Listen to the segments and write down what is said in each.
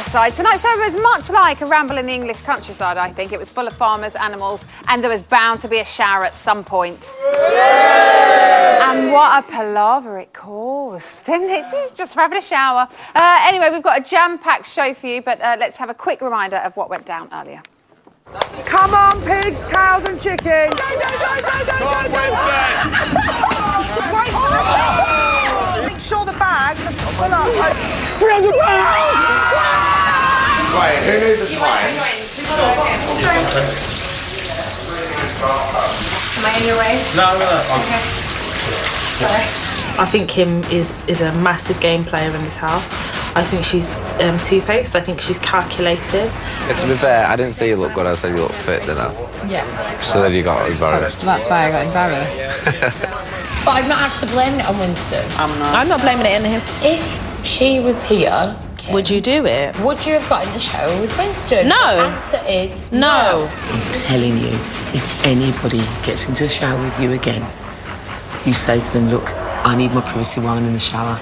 West Side. Tonight's show was much like a ramble in the English countryside, I think. It was full of farmers, animals, and there was bound to be a shower at some point. And what a palaver it caused, didn't it? Just for having a shower. Anyway, we've got a jam-packed show for you, but let's have a quick reminder of what went down earlier. Come on, pigs, cows and chickens! Go, go, go, go, go, Come on, go, Winston! Make sure the bags are full up. 300 pounds! Right, who knows the time? Am I in your way? No. Okay. Sorry. I think Kim is a massive game player in this house. I think she's two-faced. I think she's calculated. To be fair, I didn't say you look good, I said you look fit, didn't I? Yeah. So then you got embarrassed. So that's why I got embarrassed. But I'm not actually blaming it on Winston. I'm not blaming it on him. If she was here, Kim, Would you do it? would you have got in the shower with Winston? No. The answer is No. I'm telling you, if anybody gets into the shower with you again, you say to them, look, I need my privacy while I'm in the shower.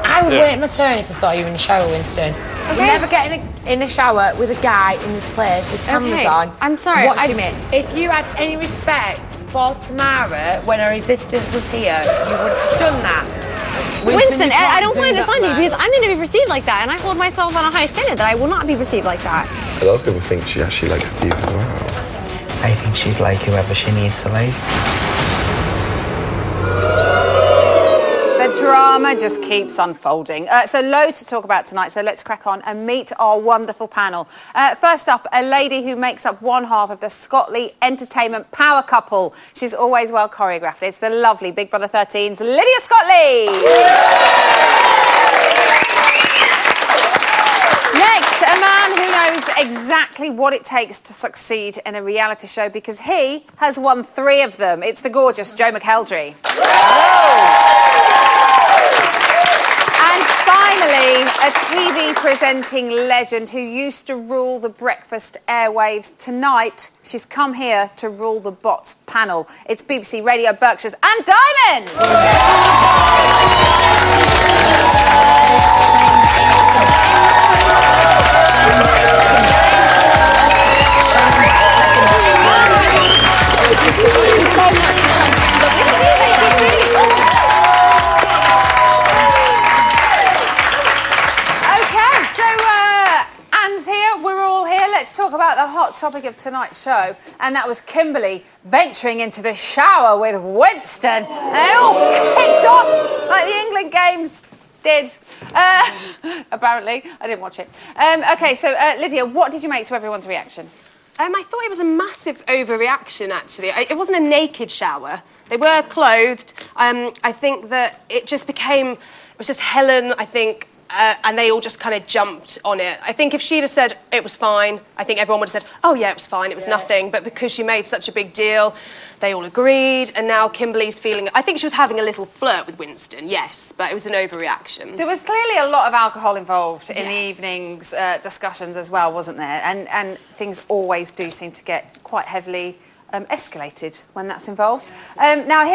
I would wait my turn if I saw you in the shower, Winston. Okay. Never get in a shower with a guy in this place with cameras on. I'm sorry, Watching it. If you had any respect for Tamara when her resistance was here, you would have done that. Winston, I don't find it that, funny man. because I'm going to be perceived like that, and I hold myself on a high standard that I will not be perceived like that. A lot of people think she actually likes Steve as well. I think she'd like whoever she needs to like. The drama just keeps unfolding. So loads to talk about tonight, so let's crack on and meet our wonderful panel. First up, a lady who makes up one half of the Scotley entertainment power couple. She's always well choreographed. It's the lovely Big Brother 13's Lydia Scotley. Next, a man who knows exactly what it takes to succeed in a reality show because he has won 3 of them. It's the gorgeous Joe McElderry. And finally, a TV presenting legend who used to rule the breakfast airwaves. Tonight, she's come here to rule the bot panel. It's BBC Radio Berkshire's Anne Diamond! Let's talk about the hot topic of tonight's show, and that was Kimberly venturing into the shower with Winston. And it all kicked off like the England games did. Apparently, I didn't watch it. Okay, so Lydia, what did you make to everyone's reaction? I thought it was a massive overreaction, actually. It wasn't a naked shower. They were clothed. I think that it just became, it was just Helen, I think, and they all just kind of jumped on it. I think if she'd have said it was fine, I think everyone would have said, oh yeah, it was fine, it was nothing. But because she made such a big deal, they all agreed, and now Kimberly's feeling, I think she was having a little flirt with Winston, yes, but it was an overreaction. There was clearly a lot of alcohol involved in the evening's discussions as well, wasn't there? And things always do seem to get quite heavily escalated when that's involved. Now,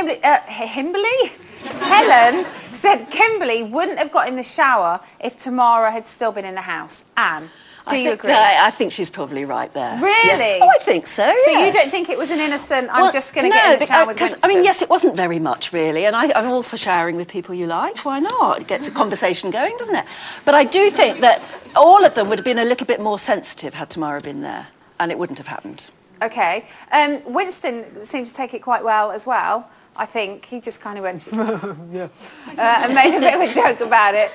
Helen said Kimberly wouldn't have got in the shower if Tamara had still been in the house. Anne, do you agree? I think she's probably right there. Really? Yeah. Oh, I think so, So yes. you don't think it was an innocent, I'm just going to get in the shower with Winston? I mean, yes, it wasn't very much, really, and I'm all for showering with people you like. Why not? It gets a conversation going, doesn't it? But I do think that all of them would have been a little bit more sensitive had Tamara been there, and it wouldn't have happened. OK. Winston seemed to take it quite well as well. I think he just kind of went, and made a bit of a joke about it.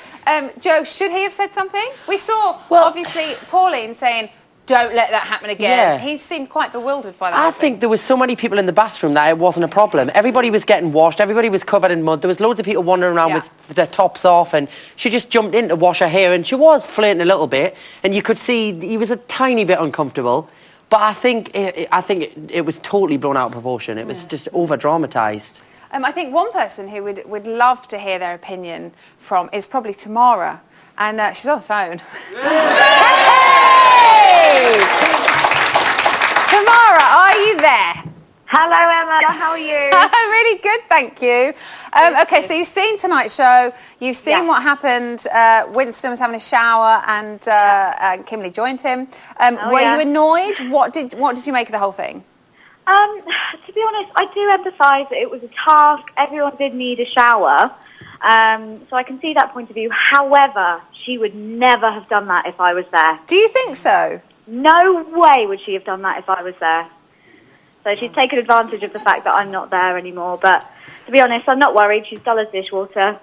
Joe, should he have said something? We saw, obviously, Pauline saying, don't let that happen again. Yeah. He seemed quite bewildered by that. I think there was so many people in the bathroom that it wasn't a problem. Everybody was getting washed, everybody was covered in mud. There was loads of people wandering around with their tops off, and she just jumped in to wash her hair, and she was flirting a little bit, and you could see he was a tiny bit uncomfortable. But I think it was totally blown out of proportion. It was just over-dramatised. I think one person who would love to hear their opinion from is probably Tamara. And she's on the phone. Hey! Tamara, are you there? Hello, Emma. How are you? I'm really good, thank you. Okay, so you've seen tonight's show. You've seen what happened. Winston was having a shower, and Kimberly joined him. Were you annoyed? What did you make of the whole thing? To be honest, I do empathise that it was a task. Everyone did need a shower. So I can see that point of view. However, she would never have done that if I was there. Do you think so? No way would she have done that if I was there. So she's taken advantage of the fact that I'm not there anymore. But to be honest, I'm not worried. She's dull as dishwater.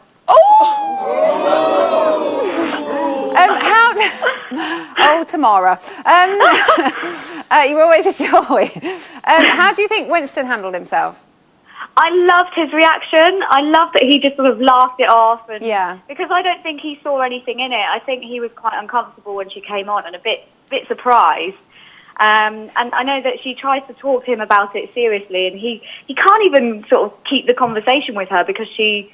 Tamara. You're always a joy. How do you think Winston handled himself? I loved his reaction. I loved that he just sort of laughed it off. And because I don't think he saw anything in it. I think he was quite uncomfortable when she came on and a bit surprised. And I know that she tries to talk to him about it seriously, and he can't even sort of keep the conversation with her because she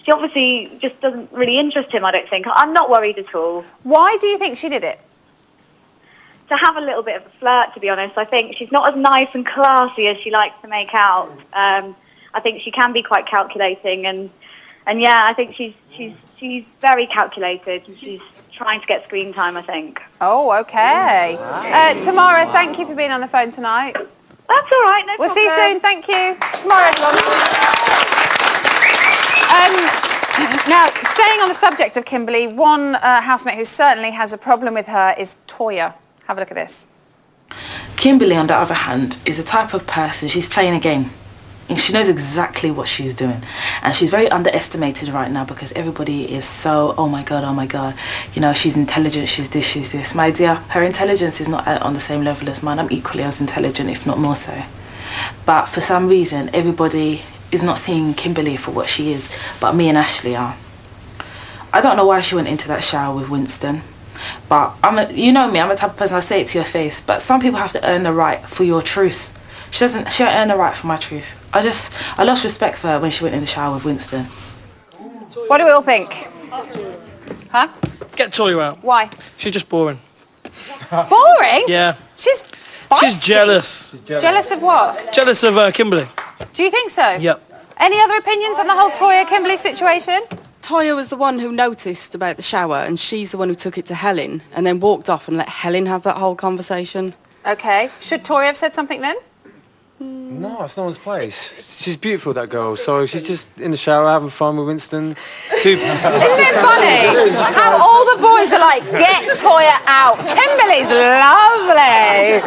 obviously just doesn't really interest him, I don't think. I'm not worried at all. Why do you think she did it? To have a little bit of a flirt, to be honest. I think she's not as nice and classy as she likes to make out. I think she can be quite calculating, and yeah, I think she's very calculated. She's trying to get screen time, I think. Oh, okay. Tamara, thank you for being on the phone tonight. That's all right, no We'll problem. see you soon. Thank you. Tomorrow, everyone. Now, staying on the subject of Kimberly, one housemate who certainly has a problem with her is Toya. Have a look at this. Kimberly, on the other hand, is a type of person, she's playing a game. And she knows exactly what she's doing. And she's very underestimated right now because everybody is so, oh my God, you know, she's intelligent, she's this. My dear, her intelligence is not on the same level as mine. I'm equally as intelligent, if not more so. But for some reason, everybody is not seeing Kimberly for what she is, but me and Ashley are. I don't know why she went into that shower with Winston. But you know me, I'm the type of person, I say it to your face, but some people have to earn the right for your truth. She don't earn the right for my truth. I lost respect for her when she went in the shower with Winston. What do we all think? Huh? Get Toya out. Why? She's just boring. Boring? Yeah. She's jealous. Jealous of what? Jealous of Kimberly. Do you think so? Yep. Any other opinions on the whole Toya-Kimberly situation? Toya was the one who noticed about the shower, and she's the one who took it to Helen and then walked off and let Helen have that whole conversation. Okay. Should Toya have said something then? No, it's no one's place. She's beautiful, that girl. So she's just in the shower having fun with Winston. Isn't it funny how all the boys are like, get Toya out. Kimberly's lovely.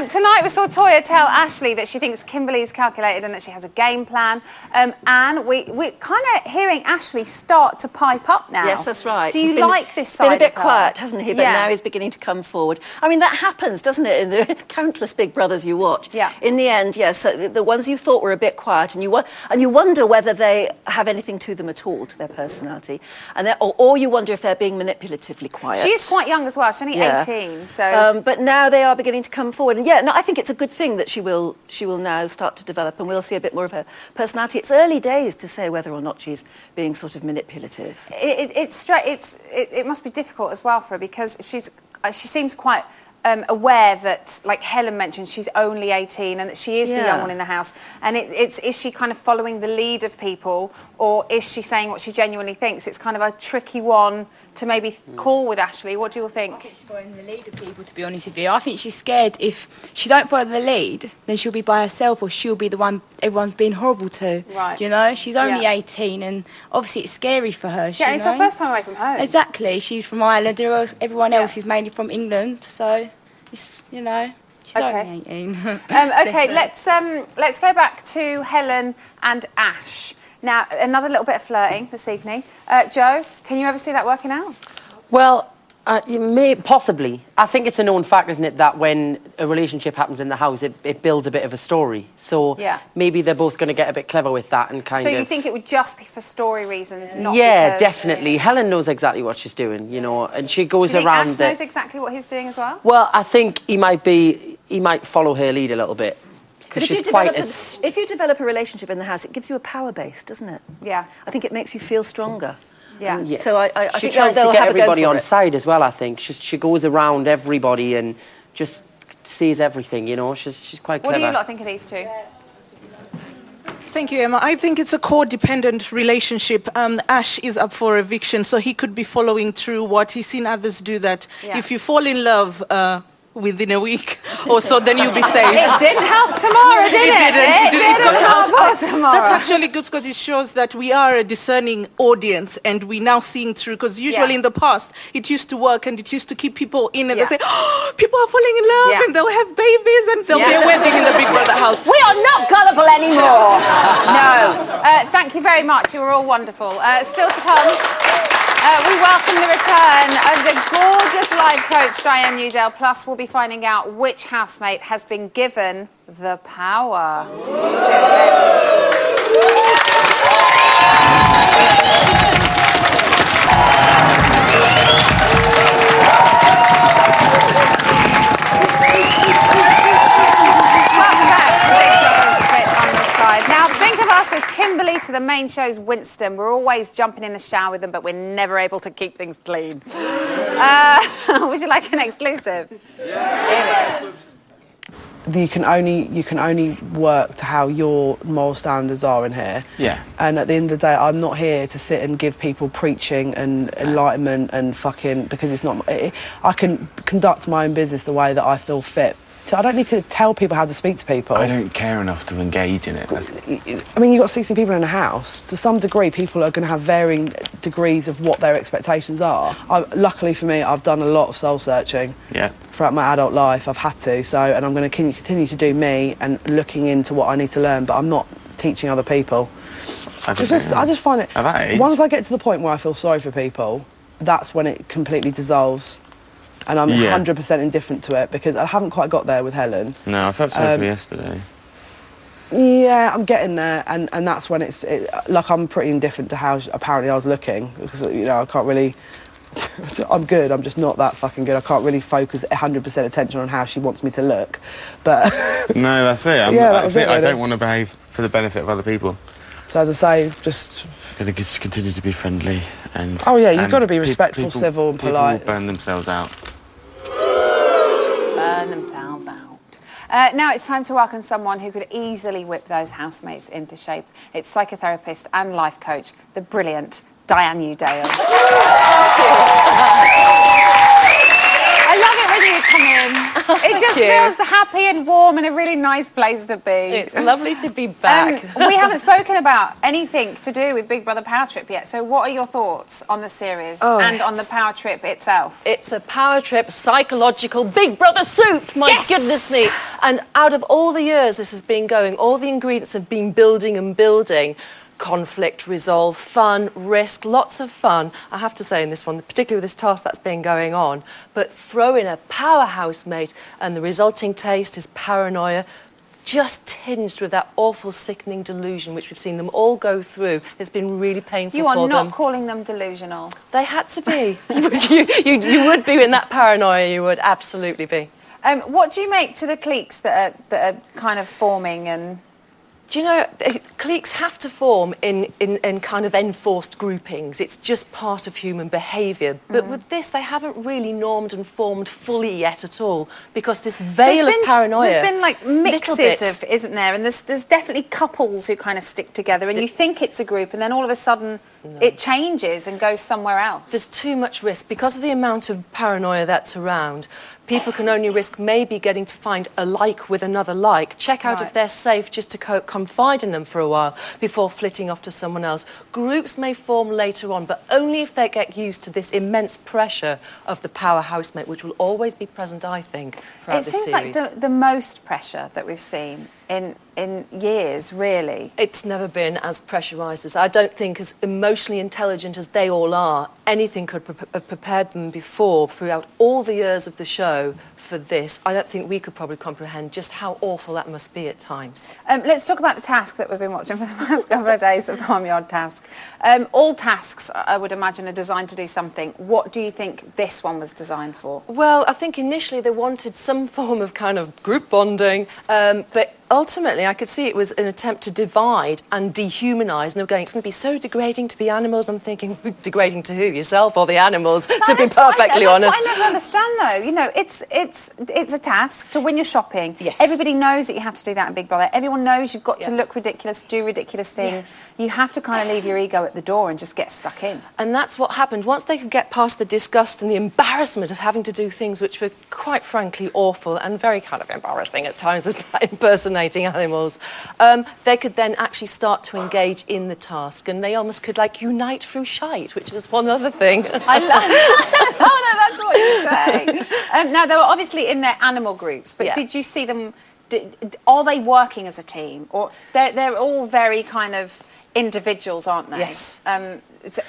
Tonight we saw Toya tell Ashley that she thinks Kimberly's calculated and that she has a game plan. And we're kind of hearing Ashley start to pipe up now. Yes, that's right. Do you like this side He's been a bit of her? quiet, hasn't he? But now he's beginning to come forward. I mean, that happens, doesn't it, in the countless Big Brothers you watch? Yeah. In the end, yes, so the ones you thought were a bit quiet, and you wonder whether they have anything to them at all, to their personality, and or you wonder if they're being manipulatively quiet. She is quite young as well. She's only 18, so. But now they are beginning to come forward, and no, I think it's a good thing that she will now start to develop, and we'll see a bit more of her personality. It's early days to say whether or not she's being sort of manipulative. It must be difficult as well for her because she seems quite aware that, like Helen mentioned, she's only 18 and that she is the young one in the house. And is she kind of following the lead of people, or is she saying what she genuinely thinks? It's kind of a tricky one to maybe call with Ashley. What do you all think? I think she's following the lead of people, to be honest with you. I think she's scared if she don't follow the lead, then she'll be by herself, or she'll be the one everyone's being horrible to. Right. You know, she's only 18, and obviously it's scary for her. Yeah, it's her first time away from home. Exactly. She's from Ireland. Everyone else is mainly from England, so it's, you know, she's only 18. Okay, let's go back to Helen and Ash. Now, another little bit of flirting this evening. Joe, can you ever see that working out? Well, possibly. I think it's a known fact, isn't it, that when a relationship happens in the house, it builds a bit of a story. So maybe they're both going to get a bit clever with that and kind of... So you think it would just be for story reasons, not Yeah, because... definitely. Helen knows exactly what she's doing, you know, and she goes Do you think around... Ash knows exactly what he's doing as well? Well, I think he might follow her lead a little bit. But if you develop a relationship in the house, it gives you a power base, doesn't it? Yeah. I think it makes you feel stronger. Yeah. So I She think tries they'll to get have a go everybody for on it. side as well, I think. She goes around everybody and just sees everything, you know. She's quite What clever. do you lot think of these two? Thank you, Emma. I think it's a codependent relationship. Ash is up for eviction, so he could be following through what he's seen others do, that if you fall in love within a week or so, then you'll be safe. It didn't help Tamara, did it? It didn't help Tamara. That's actually good because it shows that we are a discerning audience and we're now seeing through, because usually in the past it used to work and it used to keep people in and they say, oh, people are falling in love and they'll have babies and there'll be a wedding in the Big Brother house. We are not gullible anymore. No. Thank you very much. You were all wonderful. Still to come, we welcome the return of the gorgeous live coach Diane Newdale. Plus, we'll be finding out which housemate has been given the power. Now, think of us as Kimberly to the main show's Winston. We're always jumping in the shower with them, but we're never able to keep things clean. Would you like an exclusive? Yeah. You can only work to how your moral standards are in here. Yeah. And at the end of the day, I'm not here to sit and give people preaching and enlightenment and fucking, because it's not. I can conduct my own business the way that I feel fit. So I don't need to tell people how to speak to people. I don't care enough to engage in it. I mean, you've got 16 people in a house. To some degree, people are going to have varying degrees of what their expectations are. Luckily for me, I've done a lot of soul searching throughout my adult life. I've had to, and I'm going to continue to do me and looking into what I need to learn, but I'm not teaching other people. I just find it, at that age, once I get to the point where I feel sorry for people, that's when it completely dissolves. And I'm 100% indifferent to it because I haven't quite got there with Helen. No, I felt sorry for yesterday. Yeah, I'm getting there, and that's when like I'm pretty indifferent to how apparently I was looking, because I can't really. I'm good. I'm just not that fucking good. I can't really focus 100% attention on how she wants me to look, but. No, that's it. That's it. I don't want to behave for the benefit of other people. So as I say, just. Going to continue to be friendly and. Oh yeah, you've got to be respectful, civil, and polite. People will burn themselves out. Burn themselves out. Now it's time to welcome someone who could easily whip those housemates into shape. It's psychotherapist and life coach, the brilliant Diane Newdale. I love it when you come in. It just feels happy and warm and a really nice place to be. It's lovely to be back. We haven't spoken about anything to do with Big Brother Power Trip yet, so what are your thoughts on the series and on the Power Trip itself? It's a Power Trip psychological Big Brother soup, my goodness me. And out of all the years this has been going, all the ingredients have been building and building. Conflict, resolve, fun, risk, lots of fun. I have to say in this one, particularly with this task that's been going on, but throw in a powerhouse mate and the resulting taste is paranoia, just tinged with that awful, sickening delusion which we've seen them all go through. It's been really painful for them. You are not calling them delusional. They had to be. you would be in that paranoia, you would absolutely be. What do you make to the cliques that are kind of forming and... Do you know, cliques have to form in kind of enforced groupings. It's just part of human behaviour. But with this, they haven't really normed and formed fully yet at all, because this veil of paranoia... There's been, like, mixes of, isn't there? And there's definitely couples who kind of stick together, and you think it's a group, and then all of a sudden it changes and goes somewhere else. There's too much risk. Because of the amount of paranoia that's around, people can only risk maybe getting to find a like with another like, check out if they're safe just to confide in them for a while before flitting off to someone else. Groups may form later on, but only if they get used to this immense pressure of the power housemate, which will always be present, I think, throughout the series. It seems like the most pressure that we've seen in years, really. It's never been as pressurised as... I don't think as emotionally intelligent as they all are, anything could have prepared them before, throughout all the years of the show, for this. I don't think we could probably comprehend just how awful that must be at times. Let's talk about the task that we've been watching for the past couple of days, the farmyard task. All tasks, I would imagine, are designed to do something. What do you think this one was designed for? Well, I think initially they wanted some form of kind of group bonding, but ultimately certainly I could see it was an attempt to divide and dehumanise, and they were going, it's going to be so degrading to be animals. I'm thinking, degrading to who? Yourself or the animals? To be perfectly honest. That's what I never understand, though. You know, it's a task to win your shopping. Yes. Everybody knows that you have to do that in Big Brother. Everyone knows you've got to look ridiculous, do ridiculous things. Yes. You have to kind of leave your ego at the door and just get stuck in. And that's what happened. Once they could get past the disgust and the embarrassment of having to do things which were quite frankly awful and very kind of embarrassing at times, impersonating animals, they could then actually start to engage in the task, and they almost could like unite through shite, which was one other thing. I love that's what you're saying. Now, they were obviously in their animal groups, but did you see them, are they working as a team? Or they're all very kind of individuals, aren't they? Yes.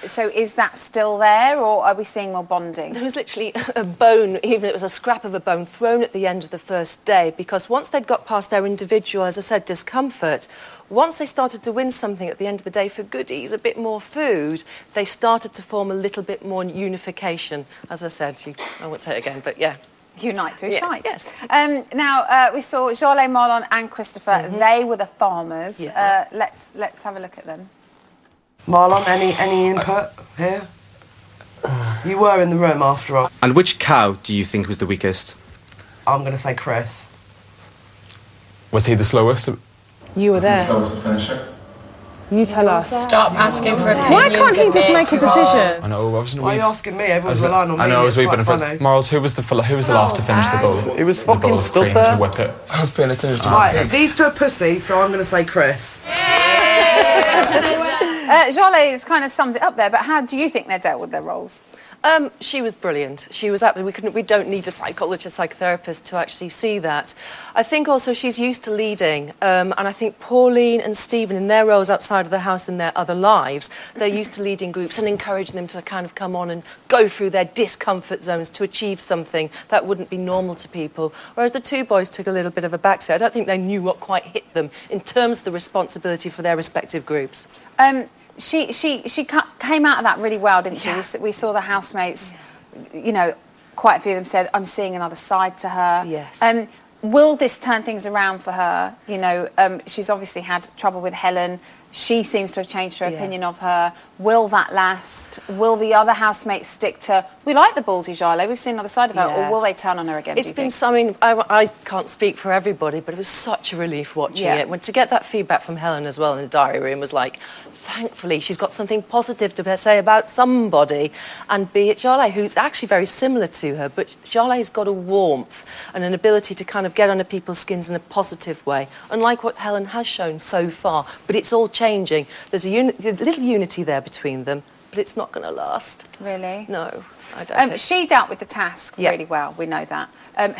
So is that still there, or are we seeing more bonding? There was literally a bone, even it was a scrap of a bone, thrown at the end of the first day, because once they'd got past their individual, as I said, discomfort, once they started to win something at the end of the day for goodies, a bit more food, they started to form a little bit more unification. As I said, I won't say it again, but yeah. Unite through shite. Yes. Now, we saw Jolie, Marlon and Christopher. They were the farmers. Yeah. Let's have a look at them. Marlon, any input here? You were in the room after all. And which cow do you think was the weakest? I'm going to say Chris. Was he the slowest? You were there. Slowest to finish it? You tell us. Stop asking for opinions. Why can't he just make a decision? I know. I wasn't. Why are you asking me? Everyone's relying on me. I know. I was It's weeping. quite funny. Morals. Who was the last to finish the bowl? It was The bowl fucking of stood cream there. to whip it. I was paying attention to Right, these two are pussies, so I'm going to say Chris. Jolie kind of summed it up there, but how do you think they dealt with their roles? She was brilliant. She was absolutely. We don't need a psychologist, psychotherapist to actually see that. I think also she's used to leading, and I think Pauline and Stephen, in their roles outside of the house in their other lives, they're used to leading groups and encouraging them to kind of come on and go through their discomfort zones to achieve something that wouldn't be normal to people. Whereas the two boys took a little bit of a backseat. I don't think they knew what quite hit them in terms of the responsibility for their respective groups. She came out of that really well, didn't she? We saw the housemates, you know, quite a few of them said, I'm seeing another side to her. Yes. Will this turn things around for her? You know, she's obviously had trouble with Helen. She seems to have changed her opinion of her. Will that last? Will the other housemates stick to, we like the ballsy Jarlath, we've seen another side of her, or will they turn on her again? It's been something, I can't speak for everybody, but it was such a relief watching it. When to get that feedback from Helen as well in the diary room was like, thankfully she's got something positive to say about somebody, and be it Jarlath, who's actually very similar to her, but Jarlath's got a warmth and an ability to kind of get under people's skins in a positive way, unlike what Helen has shown so far, but it's all changing. There's a little unity there between them, but it's not going to last. Really? No, I don't. She dealt with the task really well, we know that.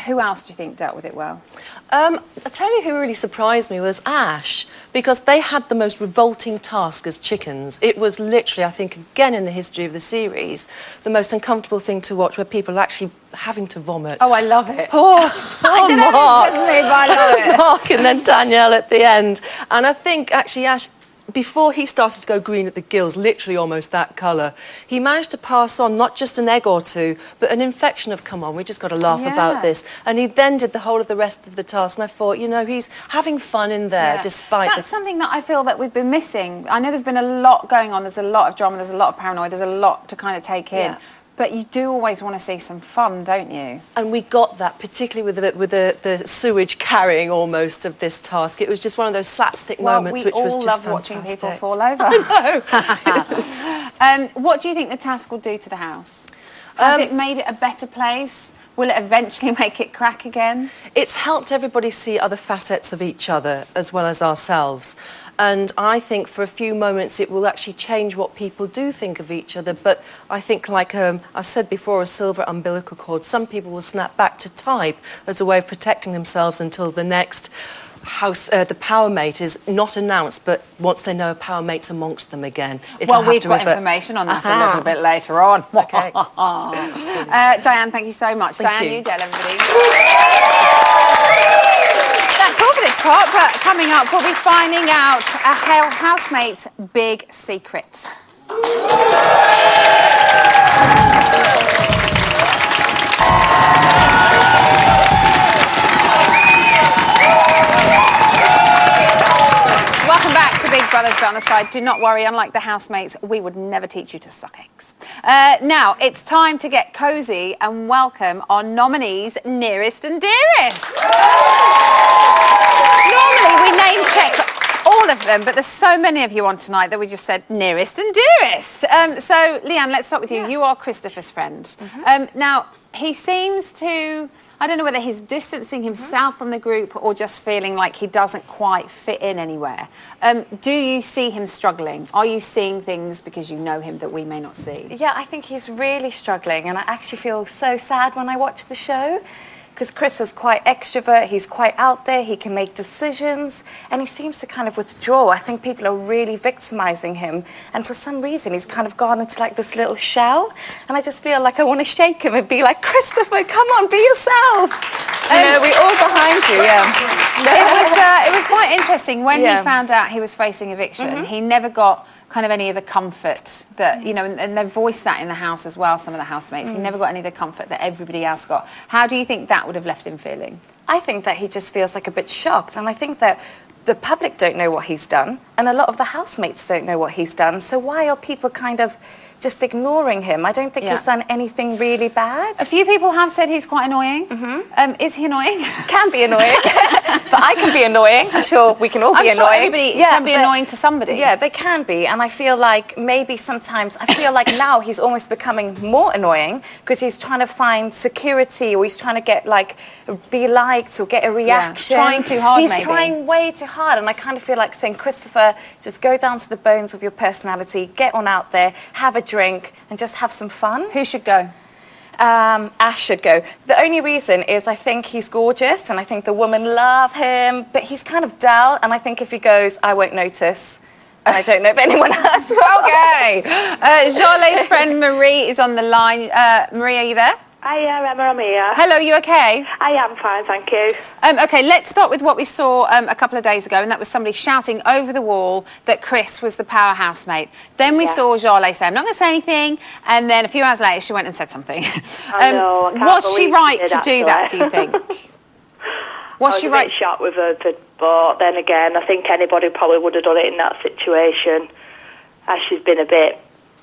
Who else do you think dealt with it well? I tell you who really surprised me was Ash, because they had the most revolting task as chickens. It was literally, I think, again in the history of the series, the most uncomfortable thing to watch, where people are actually having to vomit. Oh, I love it. Poor I don't know Mark. if it's just me, but I love it. Mark and then Danielle at the end. And I think actually Ash, before he started to go green at the gills, literally almost that colour, he managed to pass on not just an egg or two, but an infection of, come on, we just got to laugh about this. And he then did the whole of the rest of the task. And I thought, you know, he's having fun in there, despite That's something that I feel that we've been missing. I know there's been a lot going on. There's a lot of drama. There's a lot of paranoia. There's a lot to kind of take in. But you do always want to see some fun, don't you? And we got that, particularly with the sewage carrying almost of this task. It was just one of those slapstick moments, which was just love fantastic. watching people fall over. I know. What do you think the task will do to the house? Has it made it a better place? Will it eventually make it crack again? It's helped everybody see other facets of each other as well as ourselves. And I think for a few moments it will actually change what people do think of each other. But I think, like I've said before, a silver umbilical cord, some people will snap back to type as a way of protecting themselves until the next house, the power mate is not announced, but once they know a power mate's amongst them again. Well, we've got information on that a little bit later on. Okay. Diane, thank you so much. Thank Diane, you. you tell everybody. That's all for this part, but coming up, we'll be finding out a housemate's big secret. brothers, but on the side, do not worry, unlike the housemates, we would never teach you to suck eggs. Now, it's time to get cosy and welcome our nominees, Nearest and Dearest. Normally, we name check all of them, but there's so many of you on tonight that we just said Nearest and Dearest. So, Leanne, let's start with you. You are Christopher's friend. Now, he seems to... I don't know whether he's distancing himself from the group or just feeling like he doesn't quite fit in anywhere. Do you see him struggling? Are you seeing things because you know him that we may not see? Yeah, I think he's really struggling, and I actually feel so sad when I watch the show, because Chris is quite extrovert, he's quite out there, he can make decisions, and he seems to kind of withdraw. I think people are really victimizing him, and for some reason he's kind of gone into like this little shell, and I just feel like I want to shake him and be like, Christopher, come on, be yourself. You know, we're all behind you, yeah. It was quite interesting when he found out he was facing eviction. He never got kind of any of the comfort that, you know, and they voiced that in the house as well, some of the housemates. He never got any of the comfort that everybody else got. How do you think that would have left him feeling? I think that he just feels like a bit shocked, and I think that the public don't know what he's done, and a lot of the housemates don't know what he's done, so why are people kind of just ignoring him? I don't think he's done anything really bad. A few people have said he's quite annoying. Is he annoying? Can be annoying. But I can be annoying. I'm sure we can all be annoying. I'm sure everybody can be annoying to somebody. Yeah, they can be. And I feel like maybe sometimes, I feel like now he's almost becoming more annoying because he's trying to find security, or he's trying to get like, be liked or get a reaction. Trying too hard, He's trying way too hard. And I kind of feel like saying, Christopher, just go down to the bones of your personality, get on out there, have a drink and just have some fun. Who should go? Ash should go. The only reason is I think he's gorgeous and I think the women love him, but he's kind of dull, and I think if he goes, I won't notice. And I don't know if anyone else will. Okay. Jolé's friend Marie is on the line. Marie, are you there? I am, Emma, I'm here. Hello, you okay? I am fine, thank you. Okay, let's start with what we saw a couple of days ago, and that was somebody shouting over the wall that Chris was the power housemate. Then we saw Jolé say, I'm not going to say anything, and then a few hours later she went and said something. I know, I can't was she believe right did, to do that, do you think? Was she I was a right? bit shocked with her, but then again, I think anybody probably would have done it in that situation, as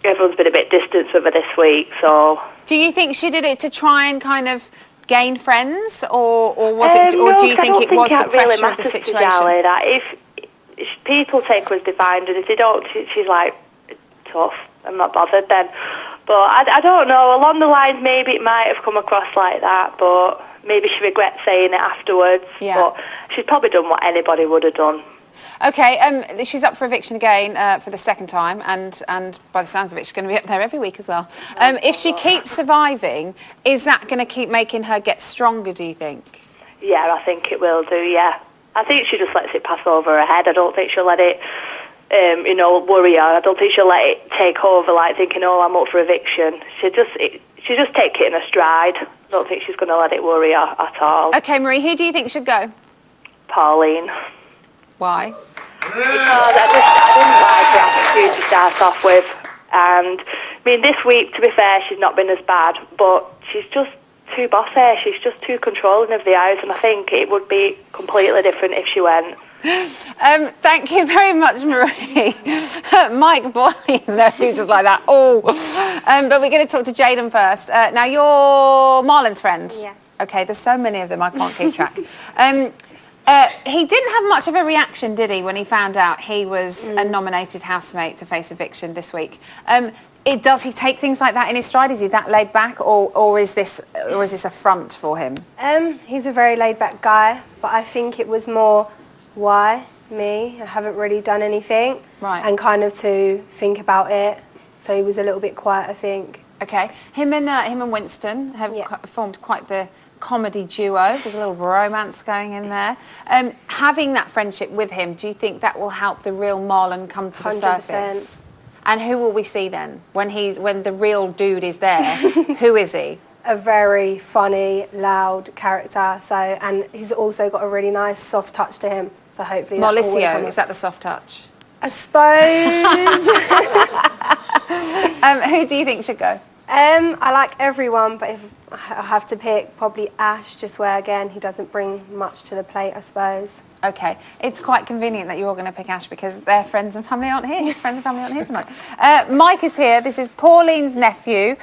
everyone's been a bit distant with her this week, so... Do you think she did it to try and kind of gain friends, or was it? Or do you think it was the pressure of the situation? Jolé, that if people take her as defined, and if they don't, she's like tough. I'm not bothered then. But I don't know. Along the lines, maybe it might have come across like that, but maybe she regrets saying it afterwards. Yeah. But she's probably done what anybody would have done. Okay, she's up for eviction again for the second time, and by the sounds of it, she's going to be up there every week as well. If she keeps surviving, is that going to keep making her get stronger, do you think? Yeah, I think it will do, yeah. I think she just lets it pass over her head. I don't think she'll let it, worry her. I don't think she'll let it take over, like thinking, oh, I'm up for eviction. She'll just take it in a stride. I don't think she's going to let it worry her at all. Okay, Marie, who do you think should go? Pauline. Why? Because I didn't like her attitude to start off with, and I mean this week, to be fair, she's not been as bad, but she's just too bossy. She's just too controlling of the house, and I think it would be completely different if she went. Thank you very much, Marie. Mike Boyle's who's just like that. Oh, but we're going to talk to Jaden first. Now you're Marlon's friend. Yes. Okay, there's so many of them I can't keep track. He didn't have much of a reaction, did he, when he found out he was a nominated housemate to face eviction this week? Does he take things like that in his stride? Is he that laid back, or is this a front for him? He's a very laid back guy, but I think it was more, why me? I haven't really done anything, right? And kind of to think about it. So he was a little bit quiet, I think. Okay, him and Winston have formed quite the comedy duo. There's a little romance going in there. Having that friendship with him, do you think that will help the real Marlon come to the 100%. surface? And who will we see then when the real dude is there? Who is he? A very funny, loud character. And he's also got a really nice soft touch to him. So hopefully Mauricio, is that the soft touch? I suppose. Who do you think should go? I like everyone, but if I have to pick, probably Ash, just where, again, he doesn't bring much to the plate, I suppose. Okay, it's quite convenient that you're all going to pick Ash because their friends and family aren't here. His friends and family aren't here tonight. Mike is here. This is Pauline's nephew.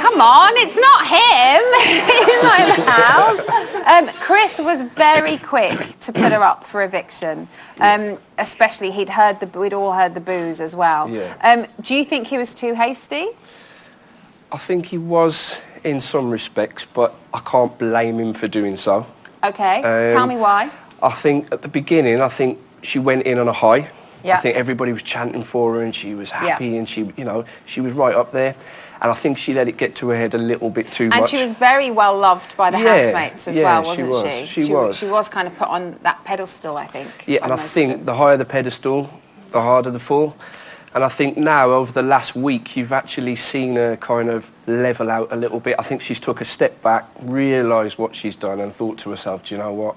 Come on, it's not him. He's not in the house. Chris was very quick to put her up for eviction. Especially we'd all heard the boos as well. Yeah. Do you think he was too hasty? I think he was in some respects, but I can't blame him for doing so. Okay, tell me why. I think at the beginning, she went in on a high. Yeah. I think everybody was chanting for her and she was happy and she was right up there. And I think she let it get to her head a little bit too much. And she was very well loved by the housemates as well, wasn't she? She was. She was kind of put on that pedestal, I think. Yeah, and I think the higher the pedestal, the harder the fall. And I think now, over the last week, you've actually seen her kind of level out a little bit. I think she's took a step back, realised what she's done and thought to herself, do you know what?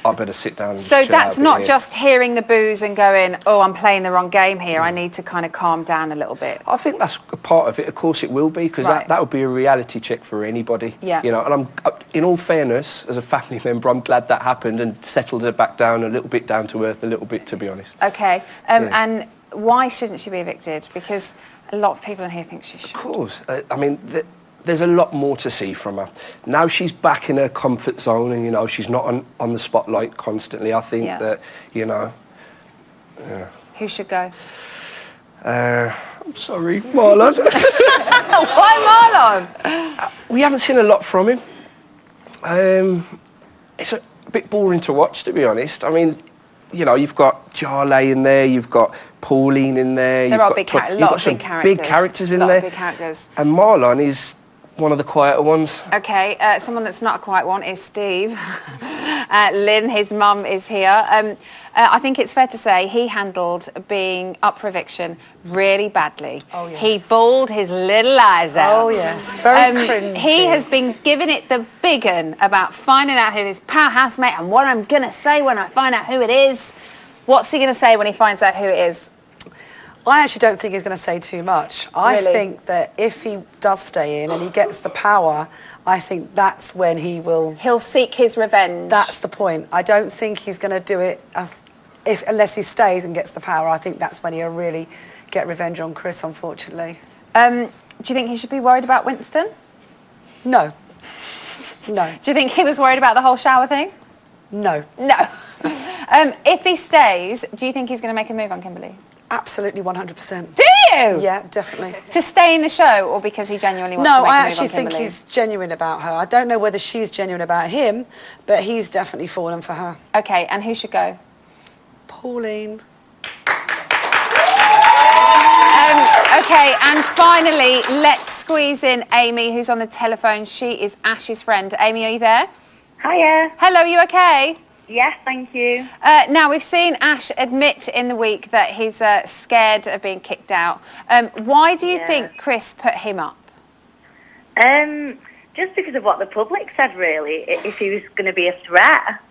I better sit down and So chill that's out a bit not here. just hearing the boos and going, oh, I'm playing the wrong game here. I need to kind of calm down a little bit. I think that's a part of it. Of course it will be, because that would be a reality check for anybody. Yeah. You know, and in all fairness, as a family member, I'm glad that happened and settled her back down a little bit down to earth, a little bit, to be honest. Okay. And why shouldn't she be evicted? Because a lot of people in here think she should. Of course. I mean, there's a lot more to see from her. Now she's back in her comfort zone and, she's not on the spotlight constantly. I think that, Who should go? I'm sorry, Marlon. Why Marlon? We haven't seen a lot from him. It's a bit boring to watch, to be honest. I mean, you've got Jarley in there, you've got Pauline in there. There are big characters in there. Big characters. And Marlon is one of the quieter ones. Okay, someone that's not a quiet one is Steve. Lynn, his mum, is here. I think it's fair to say he handled being up for eviction really badly. Oh, yes. He bawled his little eyes out. Oh, yes. Very cringy. He has been giving it the big un about finding out who his pal housemate and what I'm going to say when I find out who it is. What's he going to say when he finds out who it is? I actually don't think he's going to say too much. I think that if he does stay in and he gets the power, I think that's when he'll seek his revenge. That's the point. I don't think he's going to do it unless he stays and gets the power. I think that's when he'll really get revenge on Chris, unfortunately. Do you think he should be worried about Winston? No. No. Do you think he was worried about the whole shower thing? No. No. If he stays, do you think he's going to make a move on Kimberly? Absolutely, 100%. Do you? Yeah, definitely. To stay in the show, or because he genuinely wants to make a move on Kimberly? No, I actually think he's genuine about her. I don't know whether she's genuine about him, but he's definitely fallen for her. Okay, and who should go? Pauline. Okay, and finally, let's squeeze in Amy, who's on the telephone. She is Ash's friend. Amy, are you there? Hiya. Hello, are you okay? Yes, thank you. Now, we've seen Ash admit in the week that he's scared of being kicked out. Why do you think Chris put him up? Just because of what the public said, really, if he was going to be a threat.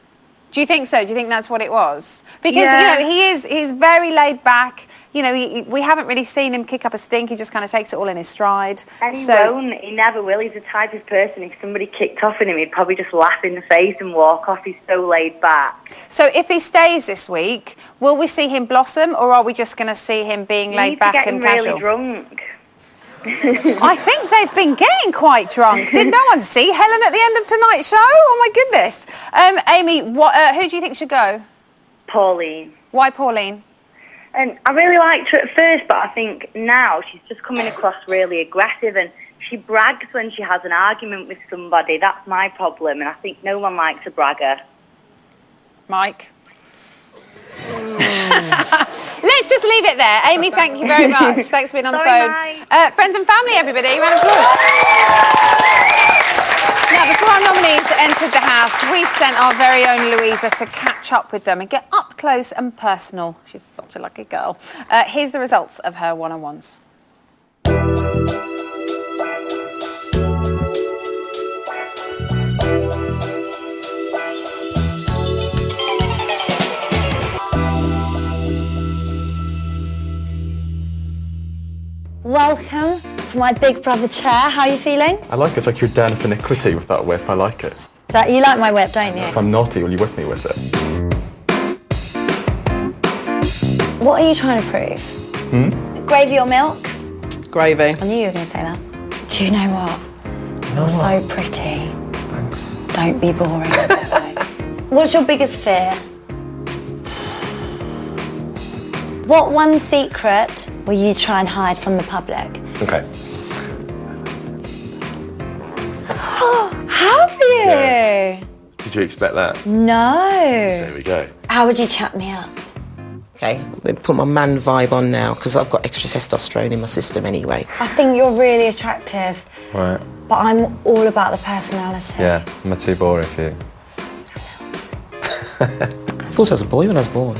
Do you think so? Do you think that's what it was? Because, he's very laid back. We haven't really seen him kick up a stink. He just kind of takes it all in his stride. And he won't. He never will. He's the type of person, if somebody kicked off at him, he'd probably just laugh in the face and walk off. He's so laid back. So if he stays this week, will we see him blossom, or are we just going to see him being laid back and casual? Really drunk. I think they've been getting quite drunk. Did no one see Helen at the end of tonight's show? Oh, my goodness. Amy, who do you think should go? Pauline. Why Pauline? And I really liked her at first, but I think now she's just coming across really aggressive, and she brags when she has an argument with somebody. That's my problem, and I think no one likes a bragger. Mike? Let's just leave it there. Amy, thank you very much. Thanks for being on the phone. Friends and family, everybody, round of applause. Now, before our nominees entered the house, we sent our very own Louisa to catch up with them and get up close and personal. She's such a lucky girl. Here's the results of her one-on-ones. Welcome to my big brother chair. How are you feeling? I like it. It's like you're down for Nick Clitty with that whip. I like it. So you like my whip, don't you? If I'm naughty, will you whip me with it? What are you trying to prove? Gravy or milk? Gravy. I knew you were going to say that. Do you know what? You're so pretty. Thanks. Don't be boring. What's your biggest fear? What one secret will you try and hide from the public? Okay. Have you? Yeah. Did you expect that? No. There we go. How would you chat me up? Okay, I'm going to put my man vibe on now because I've got extra testosterone in my system anyway. I think you're really attractive, Right. but I'm all about the personality. Yeah, am I too boring for you? I thought I was a boy when I was born.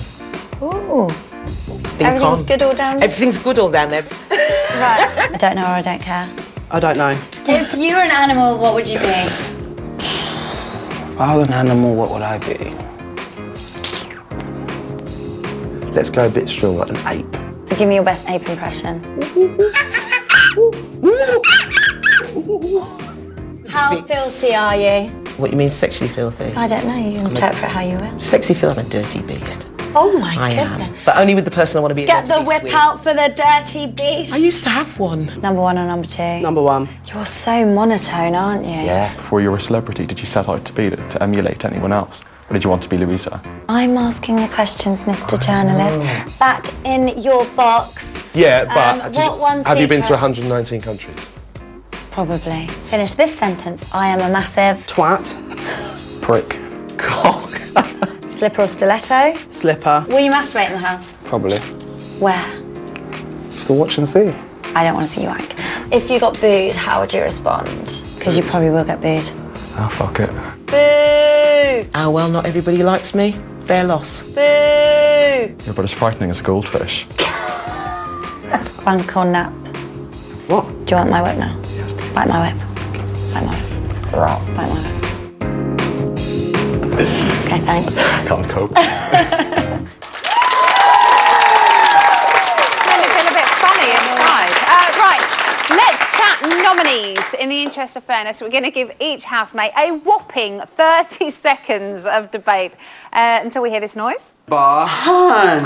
Ooh. Think Everything's on. good all down there? Everything's good all down there. Right. I don't know or I don't care. I don't know. If you were an animal, what would you be? If I was an animal, what would I be? Let's go a bit stronger, an ape. So give me your best ape impression. How filthy are you? What, you mean sexually filthy? I don't know, you can interpret how you will. Sexy feel I'm a dirty beast. Oh my I goodness. am. But only with the person I want to be. Get the whip out for the dirty beast. I used to have one. Number one or number two? Number one. You're so monotone, aren't you? Yeah. Before you were a celebrity, did you set out to be to emulate anyone else? Or did you want to be Louisa? I'm asking the questions, Mr. Journalist. Back in your box. Yeah, but what one have you been to secret? 119 countries? Probably. Finish this sentence. I am a massive... Twat. Prick. Cock. Slipper or stiletto? Slipper. Will you masturbate in the house? Probably. Where? Have to watch and see. I don't want to see you wank. If you got booed, how would you respond? Because you probably will get booed. Oh, fuck it. Boo! Oh, well, not everybody likes me. Their loss. Boo! You're about as frightening as a goldfish. Wank or nap? What? Do you want my whip now? Yes, please. Bite my whip. Bite my whip. Right. Bite my whip. Okay, thanks. Can't cope. Made me feel a bit funny inside. Right, let's chat nominees. In the interest of fairness, we're going to give each housemate a whopping 30 seconds of debate until we hear this noise. Bahan.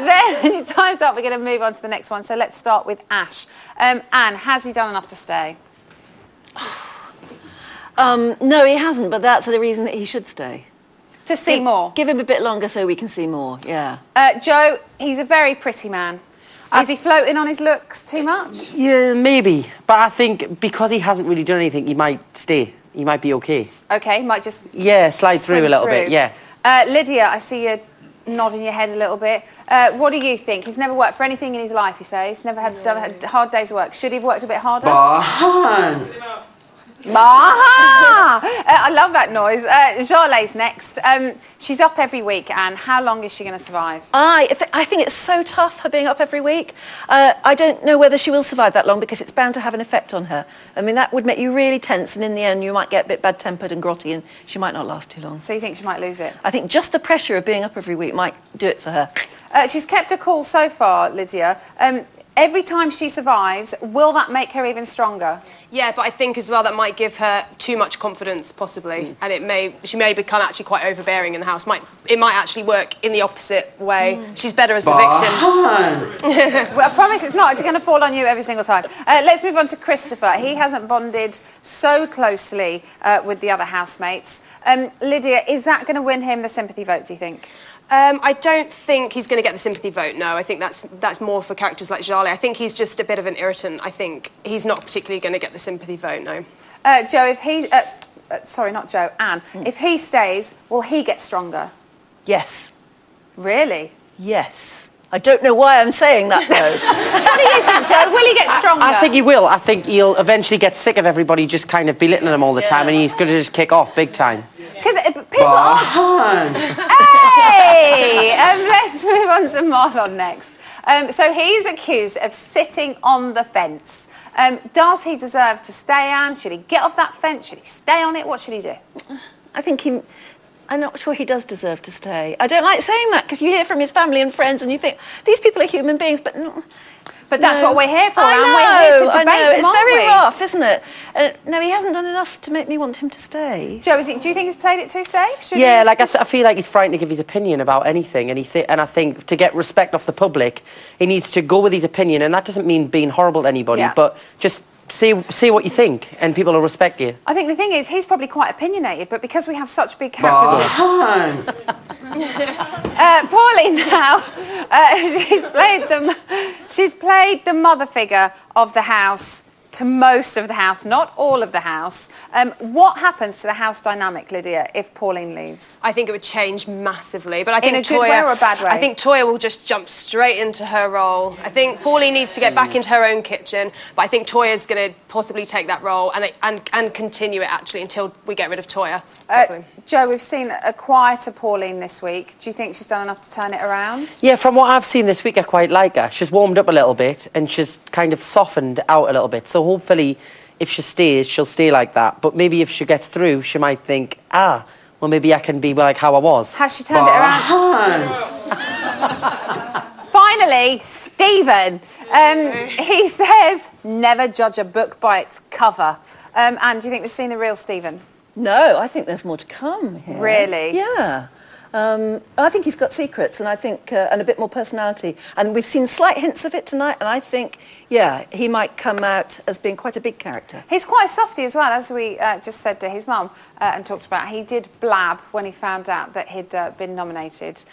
Then time's up. We're going to move on to the next one. So let's start with Ash. Anne, has he done enough to stay? No, he hasn't, but that's the reason that he should stay. To see more? Give him a bit longer so we can see more, yeah. Joe, he's a very pretty man. Is he floating on his looks too much? Yeah, maybe. But I think because he hasn't really done anything, he might stay. He might be okay. Okay, might just... Yeah, slide through a little bit, yeah. Lydia, I see you nodding your head a little bit. What do you think? He's never worked for anything in his life, he says. Never had hard days of work. Should he have worked a bit harder? Bahan. I love that noise. Jarla's next. She's up every week, Anne. How long is she going to survive? I think it's so tough, her being up every week. I don't know whether she will survive that long because it's bound to have an effect on her. I mean, that would make you really tense, and in the end, you might get a bit bad-tempered and grotty, and she might not last too long. So you think she might lose it? I think just the pressure of being up every week might do it for her. She's kept her cool so far, Lydia. Every time she survives, will that make her even stronger? Yeah, but I think as well that might give her too much confidence, possibly, and she may become actually quite overbearing in the house. It might actually work in the opposite way. She's better as the victim. Well, I promise it's not going to fall on you every single time. Let's move on to Christopher. He hasn't bonded so closely with the other housemates. Lydia, is that going to win him the sympathy vote, do you think? I don't think he's going to get the sympathy vote, no. I think that's more for characters like Jarle. I think he's just a bit of an irritant. I think he's not particularly going to get the sympathy vote, no. Joe, if he... sorry, not Joe, Anne. If he stays, will he get stronger? Yes. Really? Yes. I don't know why I'm saying that, though. What do you think, Joe? Will he get stronger? I think he will. I think he'll eventually get sick of everybody just kind of belittling him all the time, and he's going to just kick off big time. Because people are... Hey! Let's move on to Marlon next. So he's accused of sitting on the fence. Does he deserve to stay, Anne? Should he get off that fence? Should he stay on it? What should he do? I think I'm not sure he does deserve to stay. I don't like saying that because you hear from his family and friends and you think, these people are human beings, but no. But that's No. what we're here for, I and know, we're here to debate I know. them, It's aren't very we? rough, isn't it? No, he hasn't done enough to make me want him to stay. Joe, do you think he's played it too safe? Should Yeah, he- like I feel like he's frightened to give his opinion about anything, and I think to get respect off the public, he needs to go with his opinion, and that doesn't mean being horrible to anybody, Yeah. but just say what you think, and people will respect you. I think the thing is, he's probably quite opinionated, but because we have such big characters... Pauline now, she's played the mother figure of the house to most of the house, not all of the house. What happens to the house dynamic, Lydia, if Pauline leaves? I think it would change massively, but I think In a good way or a bad way? I think Toya will just jump straight into her role. I think Pauline needs to get back into her own kitchen, but I think Toya's going to possibly take that role and continue it actually until we get rid of Toya. Joe, we've seen a quieter Pauline this week. Do you think she's done enough to turn it around? Yeah, from what I've seen this week, I quite like her. She's warmed up a little bit, and she's kind of softened out a little bit. So hopefully, if she stays, she'll stay like that. But maybe if she gets through, she might think, well, maybe I can be like how I was. Has she turned it around? Finally, Stephen. He says, never judge a book by its cover. And do you think we've seen the real Stephen? No, I think there's more to come here. Really? Yeah. I think he's got secrets, and I think and a bit more personality. And we've seen slight hints of it tonight, and I think, yeah, he might come out as being quite a big character. He's quite a softie as well, as we just said to his mum and talked about. He did blab when he found out that he'd been nominated.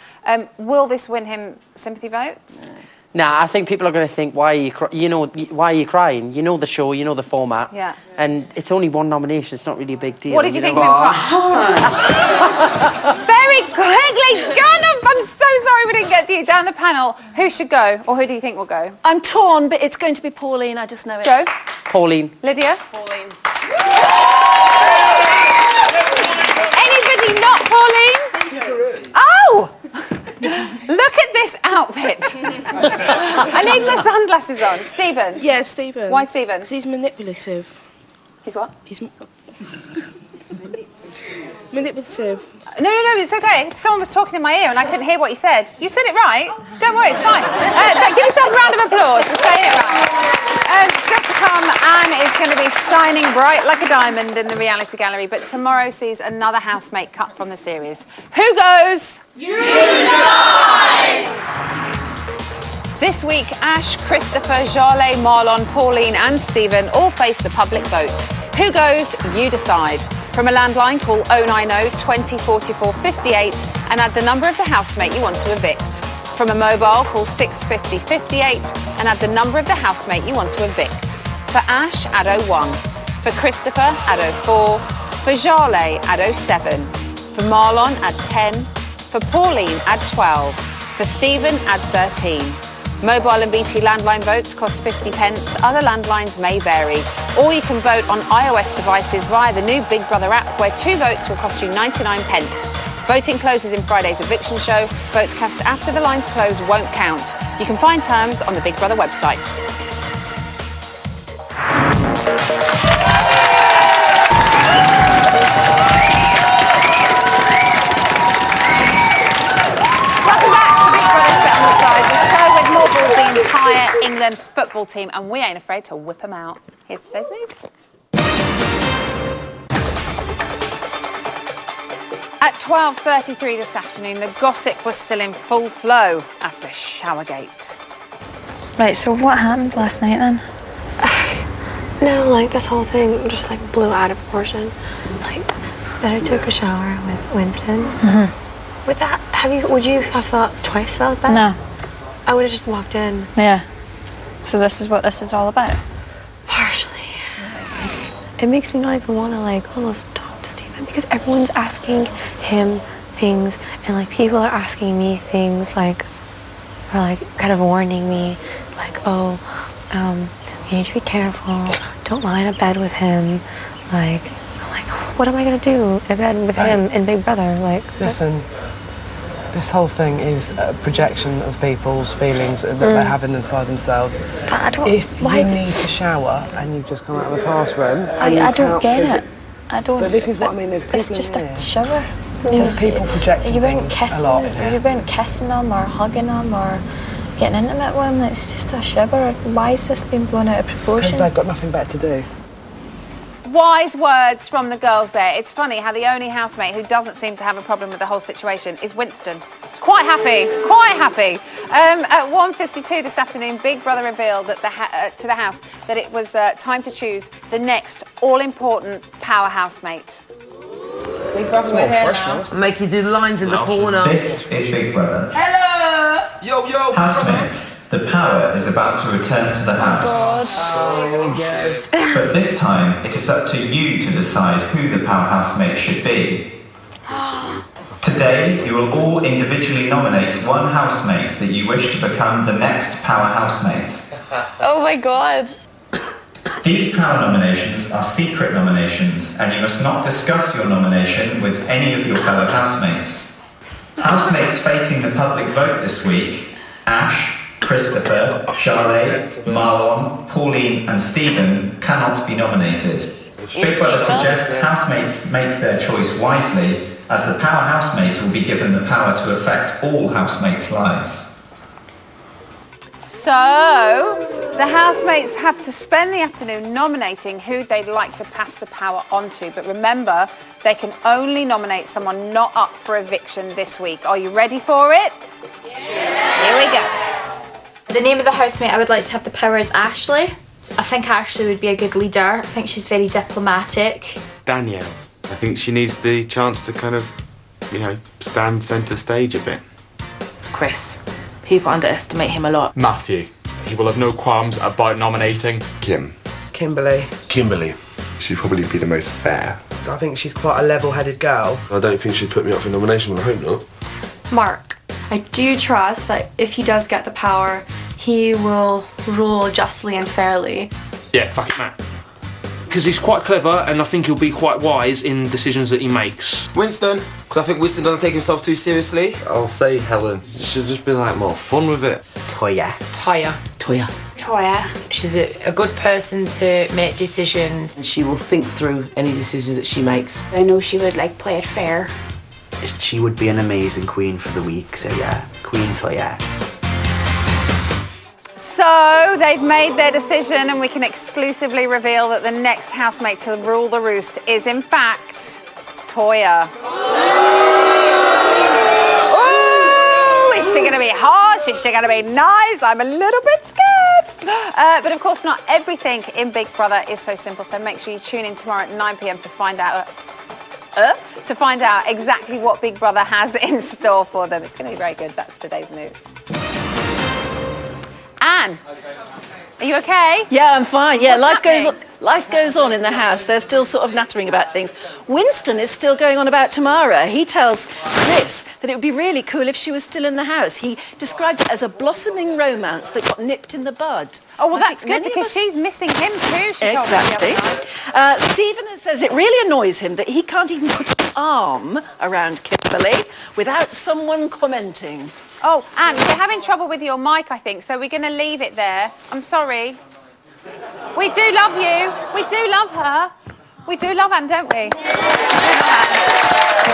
Will this win him sympathy votes? Nah, I think people are going to think, why are you crying? You know the show, you know the format. Yeah. And it's only one nomination, it's not really a big deal. What did you think of him? Very quickly, John, I'm so sorry we didn't get to you. Down the panel, who should go, or who do you think will go? I'm torn, but it's going to be Pauline, I just know it. Joe? Pauline. Lydia? Pauline. Anybody not Pauline? Oh! Look at this outfit. I need my sunglasses on. Stephen? Yeah, Stephen. Why Stephen? Because he's manipulative. He's what? He's manipulative. No, it's okay. Someone was talking in my ear and I couldn't hear what you said. You said it right. Don't worry, it's fine. Give yourself a round of applause for saying it right. Still to come, Anne is going to be shining bright like a diamond in the reality gallery, but tomorrow sees another housemate cut from the series. Who goes? You decide! This week, Ash, Christopher, Jarlath, Marlon, Pauline and Stephen all face the public vote. Who goes? You decide. From a landline, call 090 20 44 58 and add the number of the housemate you want to evict. From a mobile, call 650 58 and add the number of the housemate you want to evict. For Ash, add 01. For Christopher, add 04. For Jarlath, add 07. For Marlon, add 10. For Pauline, add 12. For Stephen, add 13. Mobile and BT landline votes cost 50 pence. Other landlines may vary. Or you can vote on iOS devices via the new Big Brother app, where 2 votes will cost you 99 pence. Voting closes in Friday's Eviction show. Votes cast after the lines close won't count. You can find terms on the Big Brother website. Welcome back to Big Brother's Bet on the Side, the show with more balls than the entire England football team, and we ain't afraid to whip them out. Here's today's news. At 12:33 this afternoon, the gossip was still in full flow after Showergate. Right, so what happened last night then? No, like this whole thing just like blew out of proportion. Like that I took a shower with Winston. With that, would you have thought twice about that? No. I would have just walked in. Yeah. So this is what this is all about? Partially. It makes me not even want to like almost talk to Stephen because everyone's asking him things and like people are asking me things like, or like kind of warning me like, you need to be careful. Don't lie in a bed with him. Like, I'm like, what am I gonna do in a bed with him and Big Brother? Like, listen, this whole thing is a projection of people's feelings that they have inside themselves. If you need to shower and you've just come out of a task room, I don't get it. I don't. But this is what I mean. There's people It's just in a here. shower. There's people projecting You weren't things kissing. a lot in here. You weren't kissing them or hugging them or getting intimate with him. It's just a shiver. Why is this being blown out of proportion? Because they've got nothing better to do. Wise words from the girls there. It's funny how the only housemate who doesn't seem to have a problem with the whole situation is Winston. He's quite happy, quite happy. At 1:52 this afternoon, Big Brother revealed that to the house that it was time to choose the next all-important power housemate. Big Brother, we're here now. Make you do lines in the corner. This is Big Brother. Hello! Yo! Housemates, the power is about to return to the house. Oh, here we go. But this time, it is up to you to decide who the power housemate should be. Today, you will all individually nominate one housemate that you wish to become the next power housemate. Oh my god. These power nominations are secret nominations, and you must not discuss your nomination with any of your fellow housemates. Housemates facing the public vote this week, Ash, Christopher, Charlotte, Marlon, Pauline and Stephen cannot be nominated. Big Brother suggests housemates make their choice wisely, as the power housemate will be given the power to affect all housemates' lives. So, the housemates have to spend the afternoon nominating who they'd like to pass the power on to. But remember, they can only nominate someone not up for eviction this week. Are you ready for it? Yeah. Here we go. The name of the housemate I would like to have the power is Ashley. I think Ashley would be a good leader. I think she's very diplomatic. Danielle. I think she needs the chance to kind of, stand centre stage a bit. Chris. People underestimate him a lot. Matthew. He will have no qualms about nominating. Kim. Kimberly. Kimberly. She'd probably be the most fair. So I think she's quite a level-headed girl. I don't think she'd put me up for nomination, but I hope not. Mark. I do trust that if he does get the power, he will rule justly and fairly. Yeah, fuck it, Matt. Because he's quite clever, and I think he'll be quite wise in decisions that he makes. Winston, because I think Winston doesn't take himself too seriously. I'll say Helen. She should just be more fun with it. Toya. Toya. She's a good person to make decisions. And she will think through any decisions that she makes. I know she would play it fair. She would be an amazing queen for the week, so yeah, Queen Toya. So, they've made their decision and we can exclusively reveal that the next housemate to rule the roost is, in fact, Toya. Ooh, is she going to be harsh? Is she going to be nice? I'm a little bit scared. But of course, not everything in Big Brother is so simple, so make sure you tune in tomorrow at 9 p.m. to find out exactly what Big Brother has in store for them. It's going to be very good. That's today's news. Anne, are you okay? Yeah, I'm fine. Yeah, What's life goes on in the house. They're still sort of nattering about things. Winston is still going on about Tamara. He tells Chris that it would be really cool if she was still in the house. He described it as a blossoming romance that got nipped in the bud. Oh, well, that's good because she's missing him too, she told me the other night. Stephen says it really annoys him that he can't even put an arm around Kimberly without someone commenting. Oh, Anne, you're having trouble with your mic, I think, so we're going to leave it there. I'm sorry. We do love you. We do love her. We do love Anne, don't we? You're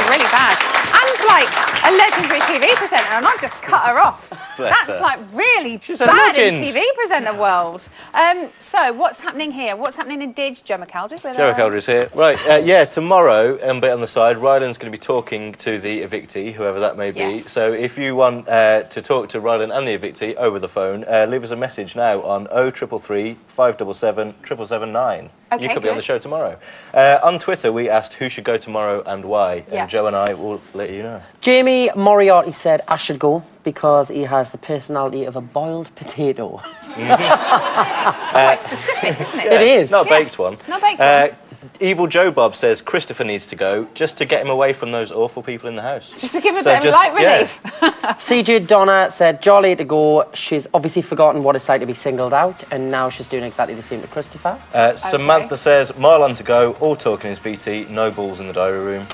really bad. Anne's like a legendary TV presenter, and I've just cut her off. That's really bad in TV presenter world. So, what's happening here? What's happening in Didge? Joe McAlder's with Joe McAlder's here. Right, tomorrow, a bit on the side, Ryland's going to be talking to the evictee, whoever that may be. Yes. So if you want to talk to Ryland and the evictee over the phone, leave us a message now on 0333 577 779. Okay, you could be on the show tomorrow. On Twitter, we asked who should go tomorrow and why, and Joe and I will let you know. Jamie Moriarty said Ash should go because he has the personality of a boiled potato. It's quite specific, isn't it? It is. Not a baked one. Not baked one. Evil Joe Bob says Christopher needs to go just to get him away from those awful people in the house. Just to give him a bit of light relief. CJ Donna said Jolly to go. She's obviously forgotten what it's like to be singled out, and now she's doing exactly the same to Christopher. Samantha says Marlon to go, all talking is VT, no balls in the diary room.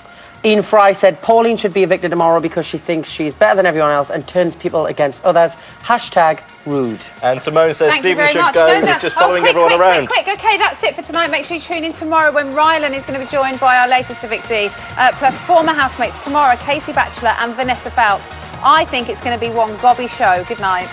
Ian Fry said Pauline should be evicted tomorrow because she thinks she's better than everyone else and turns people against others. # Rude. And Simone says Thank you Stephen very should much. go. No, no. He's just following quick, everyone quick, around. Quick. Okay, that's it for tonight. Make sure you tune in tomorrow when Rylan is going to be joined by our latest evictee, plus former housemates tomorrow, Casey Batchelor and Vanessa Fouts. I think it's going to be one gobby show. Good night.